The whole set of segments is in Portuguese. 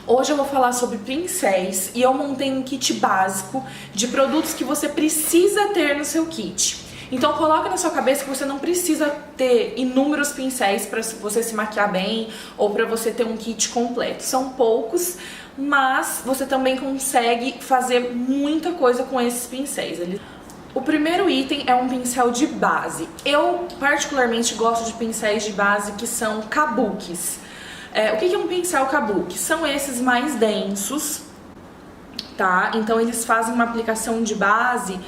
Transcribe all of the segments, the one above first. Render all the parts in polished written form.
Hoje eu vou falar sobre pincéis e eu montei um kit básico de produtos que você precisa ter no seu kit. Então coloca na sua cabeça que você não precisa ter inúmeros pincéis para você se maquiar bem ou para você ter um kit completo. São poucos, mas você também consegue fazer muita coisa com esses pincéis. O primeiro item é um pincel de base. Eu particularmente gosto de pincéis de base que são kabukis. O que é um pincel kabuki? São esses mais densos, tá? Então eles fazem uma aplicação de base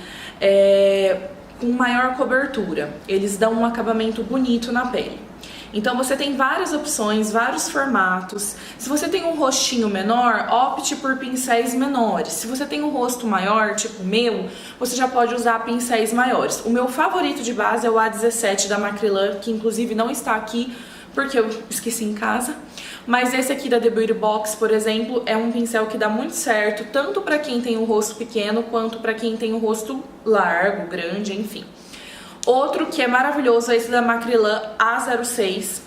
com maior cobertura. Eles dão um acabamento bonito na pele. Então você tem várias opções, vários formatos. Se você tem um rostinho menor, opte por pincéis menores. Se você tem um rosto maior, tipo o meu, você já pode usar pincéis maiores. O meu favorito de base é o A17 da Macrylan, que inclusive não está aqui porque eu esqueci em casa. Mas esse aqui da The Beauty Box, por exemplo, é um pincel que dá muito certo, tanto para quem tem um rosto pequeno, quanto para quem tem um rosto largo, grande, enfim. Outro que é maravilhoso é esse da Macrylan A06.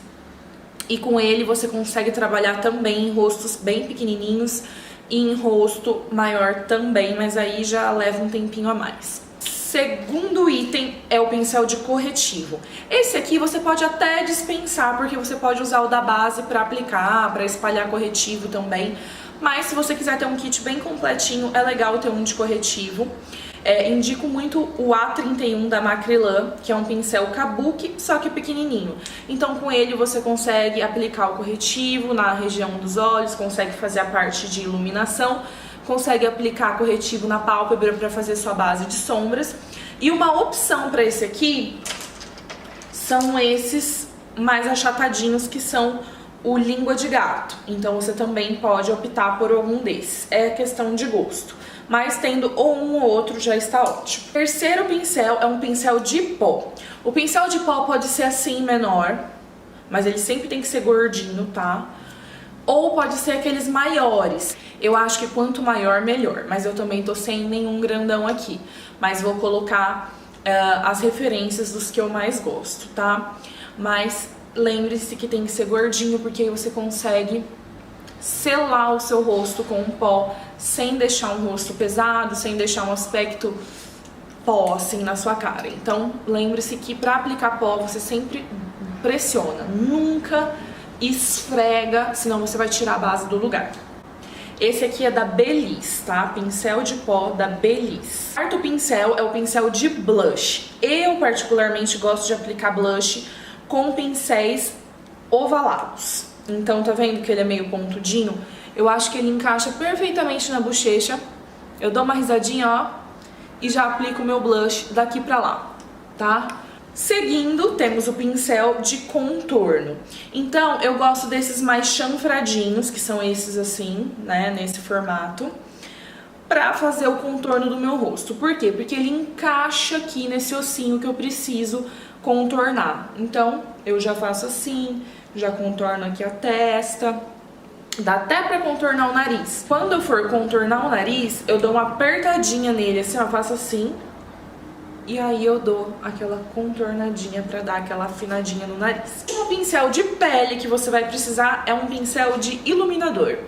E com ele você consegue trabalhar também em rostos bem pequenininhos e em rosto maior também, mas aí já leva um tempinho a mais. Segundo item é o pincel de corretivo. Esse aqui você pode até dispensar, porque você pode usar o da base para aplicar, para espalhar corretivo também. Mas se você quiser ter um kit bem completinho, é legal ter um de corretivo. Indico muito o A31 da Macrylan, que é um pincel kabuki, só que pequenininho. Então com ele você consegue aplicar o corretivo na região dos olhos, consegue fazer a parte de iluminação, consegue aplicar corretivo na pálpebra para fazer sua base de sombras. E uma opção para esse aqui são esses mais achatadinhos, que são o língua de gato. Então você também pode optar por algum desses. É questão de gosto. Mas tendo ou um ou outro já está ótimo. O terceiro pincel é um pincel de pó. O pincel de pó pode ser assim menor, mas ele sempre tem que ser gordinho, tá? Ou pode ser aqueles maiores. Eu acho que quanto maior, melhor. Mas eu também tô sem nenhum grandão aqui. Mas vou colocar as referências dos que eu mais gosto, tá? Mas lembre-se que tem que ser gordinho, porque aí você consegue selar o seu rosto com o pó, sem deixar um rosto pesado, sem deixar um aspecto pó assim na sua cara. Então lembre-se que para aplicar pó você sempre pressiona, nunca esfrega, senão você vai tirar a base do lugar. Esse aqui é da Belize, tá? Pincel de pó da Belize. O quarto pincel é o pincel de blush. Eu particularmente gosto de aplicar blush com pincéis ovalados. Então tá vendo que ele é meio pontudinho? Eu acho que ele encaixa perfeitamente na bochecha. Eu dou uma risadinha, ó, e já aplico o meu blush daqui pra lá, tá? Seguindo, temos o pincel de contorno. Então, eu gosto desses mais chanfradinhos, que são esses assim, né, nesse formato, pra fazer o contorno do meu rosto. Por quê? Porque ele encaixa aqui nesse ossinho que eu preciso contornar. Então, eu já faço assim, já contorno aqui a testa. Dá até pra contornar o nariz. Quando eu for contornar o nariz, eu dou uma apertadinha nele, assim, ó, faço assim. E aí eu dou aquela contornadinha pra dar aquela afinadinha no nariz. O pincel de pele que você vai precisar é um pincel de iluminador.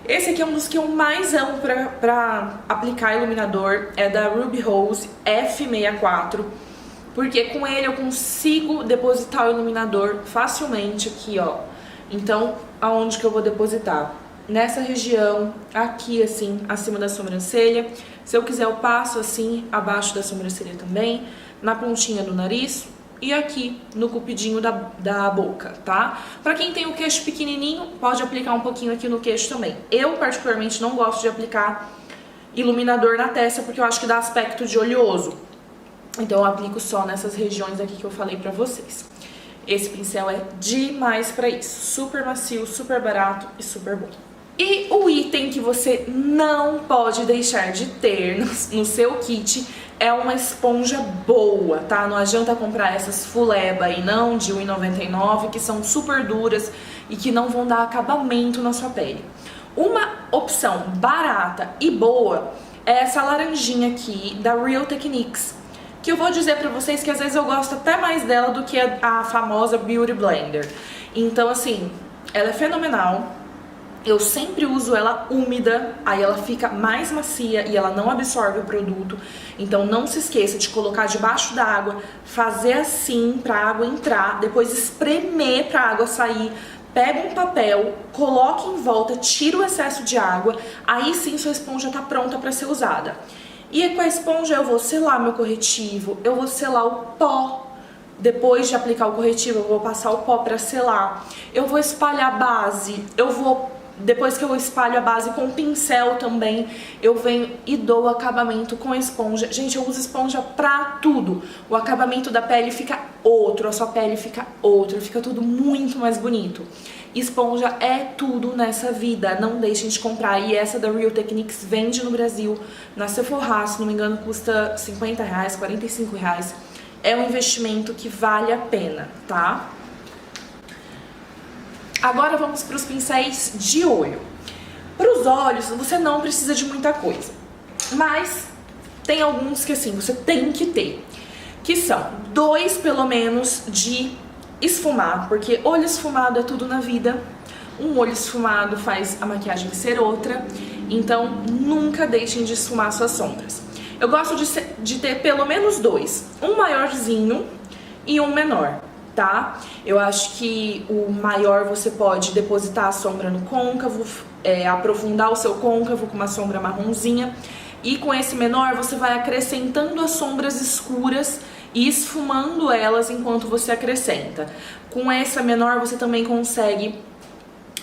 Esse aqui é um dos que eu mais amo pra aplicar iluminador. É da Ruby Rose F64. Porque com ele eu consigo depositar o iluminador facilmente aqui, ó. Então, aonde que eu vou depositar? Nessa região, aqui assim, acima da sobrancelha. Se eu quiser eu passo assim, abaixo da sobrancelha também, na pontinha do nariz e aqui no cupidinho da boca, tá? Pra quem tem o queixo pequenininho, pode aplicar um pouquinho aqui no queixo também. Eu particularmente não gosto de aplicar iluminador na testa porque eu acho que dá aspecto de oleoso. Então eu aplico só nessas regiões aqui que eu falei pra vocês. Esse pincel é demais pra isso. Super macio, super barato e super bom. E o item que você não pode deixar de ter no seu kit é uma esponja boa, tá? Não adianta comprar essas fuleba e não de R$1,99, que são super duras e que não vão dar acabamento na sua pele. Uma opção barata e boa é essa laranjinha aqui da Real Techniques, que eu vou dizer pra vocês que às vezes eu gosto até mais dela do que a famosa Beauty Blender. Então assim, ela é fenomenal. Eu sempre uso ela úmida, aí ela fica mais macia e ela não absorve o produto. Então não se esqueça de colocar debaixo da água, fazer assim pra água entrar, depois espremer pra água sair. Pega um papel, coloque em volta, tira o excesso de água, aí sim sua esponja tá pronta para ser usada. E com a esponja eu vou selar meu corretivo, eu vou selar o pó. Depois de aplicar o corretivo, eu vou passar o pó para selar. Eu vou espalhar a base, depois que eu espalho a base com pincel também, eu venho e dou o acabamento com a esponja. Gente, eu uso esponja pra tudo. O acabamento da pele fica outro, a sua pele fica outro, fica tudo muito mais bonito. Esponja é tudo nessa vida, não deixem de comprar. E essa da Real Techniques vende no Brasil, na Sephora, se não me engano, custa R$50, R$45. É um investimento que vale a pena, tá? Agora vamos para os pincéis de olho. Para os olhos, você não precisa de muita coisa, mas tem alguns que assim, você tem que ter, que são 2 pelo menos de esfumar, porque olho esfumado é tudo na vida. Um olho esfumado faz a maquiagem ser outra, então nunca deixem de esfumar suas sombras. Eu gosto de ter pelo menos 2, um maiorzinho e um menor. Tá? Eu acho que o maior você pode depositar a sombra no côncavo, aprofundar o seu côncavo com uma sombra marronzinha, e com esse menor você vai acrescentando as sombras escuras e esfumando elas enquanto você acrescenta. Com essa menor você também consegue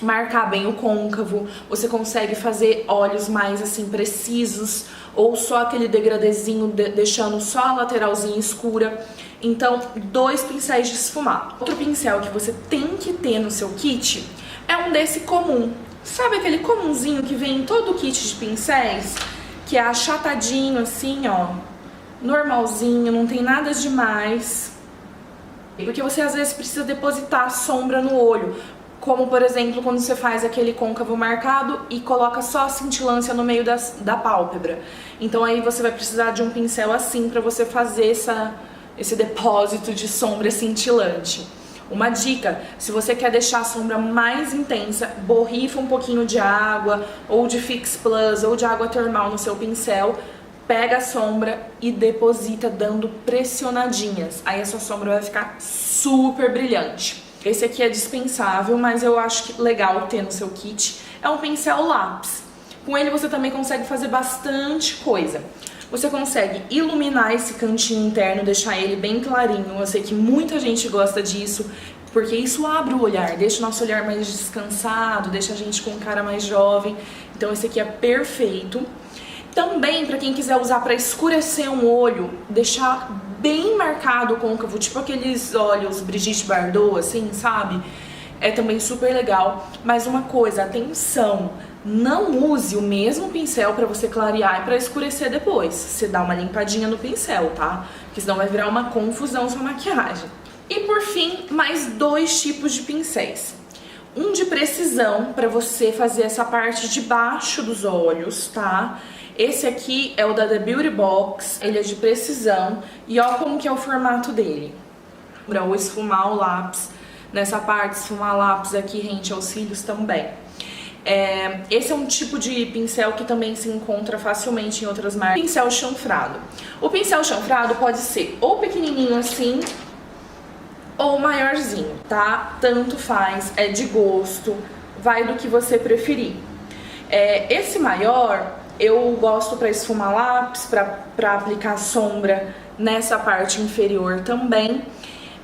marcar bem o côncavo, você consegue fazer olhos mais assim precisos, ou só aquele degradezinho deixando só a lateralzinha escura. Então, 2 pincéis de esfumar. Outro pincel que você tem que ter no seu kit é um desse comum. Sabe aquele comunzinho que vem em todo o kit de pincéis? Que é achatadinho assim, ó, normalzinho, não tem nada demais. Porque você às vezes precisa depositar a sombra no olho. Como, por exemplo, quando você faz aquele côncavo marcado e coloca só a cintilância no meio da pálpebra. Então aí você vai precisar de um pincel assim pra você fazer esse depósito de sombra cintilante. Uma dica, se você quer deixar a sombra mais intensa, borrifa um pouquinho de água, ou de Fix Plus, ou de água termal no seu pincel, pega a sombra e deposita dando pressionadinhas. Aí a sua sombra vai ficar super brilhante. Esse aqui é dispensável, mas eu acho que legal ter no seu kit. É um pincel lápis. Com ele você também consegue fazer bastante coisa. Você consegue iluminar esse cantinho interno, deixar ele bem clarinho. Eu sei que muita gente gosta disso, porque isso abre o olhar, deixa o nosso olhar mais descansado, deixa a gente com cara mais jovem. Então esse aqui é perfeito. Também, para quem quiser usar para escurecer um olho, deixar bem marcado o côncavo, tipo aqueles olhos Brigitte Bardot, assim, sabe? É também super legal. Mas uma coisa, atenção, não use o mesmo pincel para você clarear e para escurecer depois. Você dá uma limpadinha no pincel, tá? Porque senão vai virar uma confusão sua maquiagem. E por fim, mais 2 tipos de pincéis. Um de precisão, para você fazer essa parte de baixo dos olhos, tá? Esse aqui é o da The Beauty Box, ele é de precisão. E ó como que é o formato dele. Pra eu esfumar o lápis nessa parte, esfumar lápis aqui rente aos cílios também. Esse é um tipo de pincel que também se encontra facilmente em outras marcas. Pincel chanfrado. O pincel chanfrado pode ser ou pequenininho assim, ou maiorzinho, tá? Tanto faz, é de gosto, vai do que você preferir. Esse maior eu gosto para esfumar lápis, para aplicar sombra nessa parte inferior também,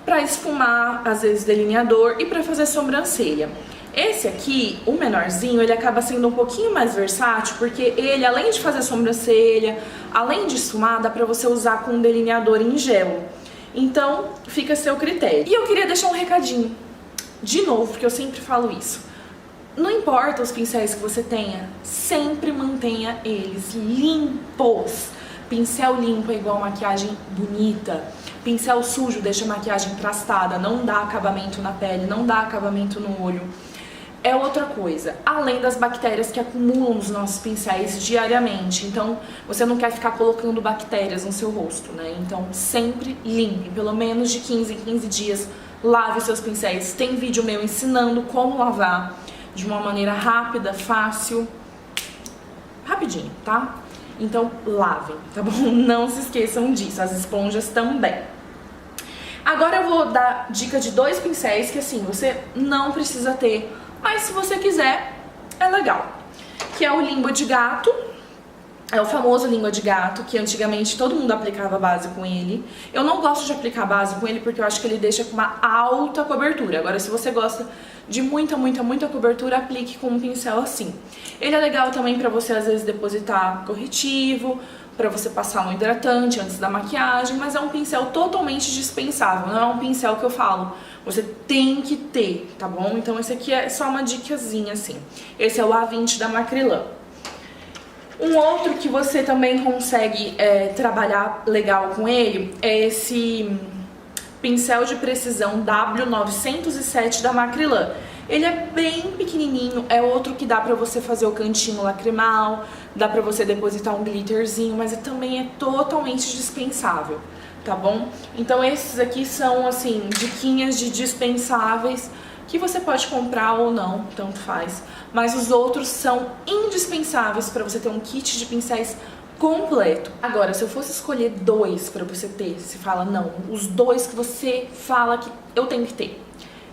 para esfumar, às vezes, delineador e para fazer sobrancelha. Esse aqui, o menorzinho, ele acaba sendo um pouquinho mais versátil, porque ele, além de fazer sobrancelha, além de esfumar, dá pra você usar com um delineador em gel. Então, fica a seu critério. E eu queria deixar um recadinho, de novo, porque eu sempre falo isso. Não importa os pincéis que você tenha, sempre mantenha eles limpos. Pincel limpo é igual maquiagem bonita. Pincel sujo deixa a maquiagem emplastada, não dá acabamento na pele, não dá acabamento no olho. É outra coisa, além das bactérias que acumulam nos nossos pincéis diariamente. Então, você não quer ficar colocando bactérias no seu rosto, né? Então, sempre limpe, pelo menos de 15 em 15 dias, lave seus pincéis. Tem vídeo meu ensinando como lavar. de uma maneira rápida, fácil, rapidinho, tá? Então lavem, tá bom? Não se esqueçam disso, as esponjas também. Agora eu vou dar dica de 2 pincéis que assim, você não precisa ter, mas se você quiser, é legal. Que é o língua de gato. É o famoso língua de gato, que antigamente todo mundo aplicava base com ele. Eu não gosto de aplicar base com ele porque eu acho que ele deixa com uma alta cobertura. Agora, se você gosta de muita cobertura, aplique com um pincel assim. Ele é legal também pra você, às vezes, depositar corretivo, pra você passar um hidratante antes da maquiagem, mas é um pincel totalmente dispensável. Não é um pincel que eu falo, você tem que ter, tá bom? Então, esse aqui é só uma dicasinha, assim. Esse é o A20 da Macrylan. Um outro que você também consegue trabalhar legal com ele é esse pincel de precisão W907 da Macrylan. Ele é bem pequenininho, é outro que dá pra você fazer o cantinho lacrimal, dá pra você depositar um glitterzinho, mas também é totalmente dispensável, tá bom? Então esses aqui são, assim, diquinhas de dispensáveis que você pode comprar ou não, tanto faz. Mas os outros são indispensáveis para você ter um kit de pincéis completo. Agora, se eu fosse escolher 2 para você ter, se fala não, os 2 que você fala que eu tenho que ter,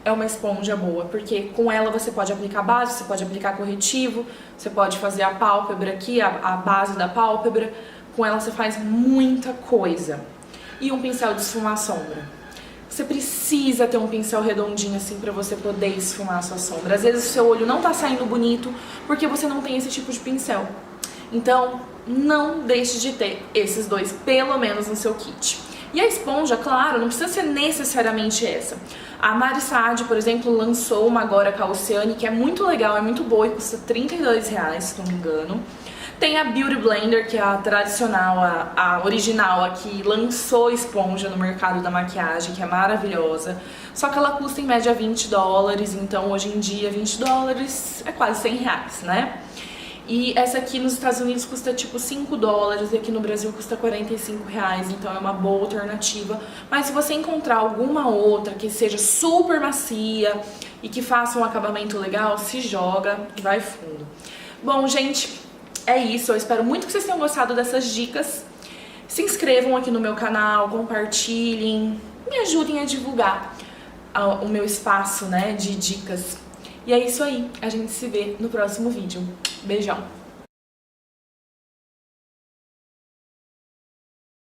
é uma esponja boa, porque com ela você pode aplicar base, você pode aplicar corretivo, você pode fazer a pálpebra aqui, a base da pálpebra, com ela você faz muita coisa. E um pincel de esfumar sombra. Você precisa ter um pincel redondinho assim pra você poder esfumar a sua sombra. Às vezes o seu olho não tá saindo bonito porque você não tem esse tipo de pincel. Então, não deixe de ter esses 2, pelo menos no seu kit. E a esponja, claro, não precisa ser necessariamente essa. A Mari Saad, por exemplo, lançou uma agora com a Oceane, que é muito legal, é muito boa e custa R$32, se não me engano. Tem a Beauty Blender, que é a tradicional, a original, a que lançou esponja no mercado da maquiagem, que é maravilhosa. Só que ela custa em média $20, então hoje em dia $20 é quase R$100, né? E essa aqui nos Estados Unidos custa tipo $5 e aqui no Brasil custa R$45, então é uma boa alternativa. Mas se você encontrar alguma outra que seja super macia e que faça um acabamento legal, se joga e vai fundo. Bom, gente, é isso, eu espero muito que vocês tenham gostado dessas dicas. Se inscrevam aqui no meu canal, compartilhem, me ajudem a divulgar o meu espaço, né, de dicas. E é isso aí, a gente se vê no próximo vídeo. Beijão!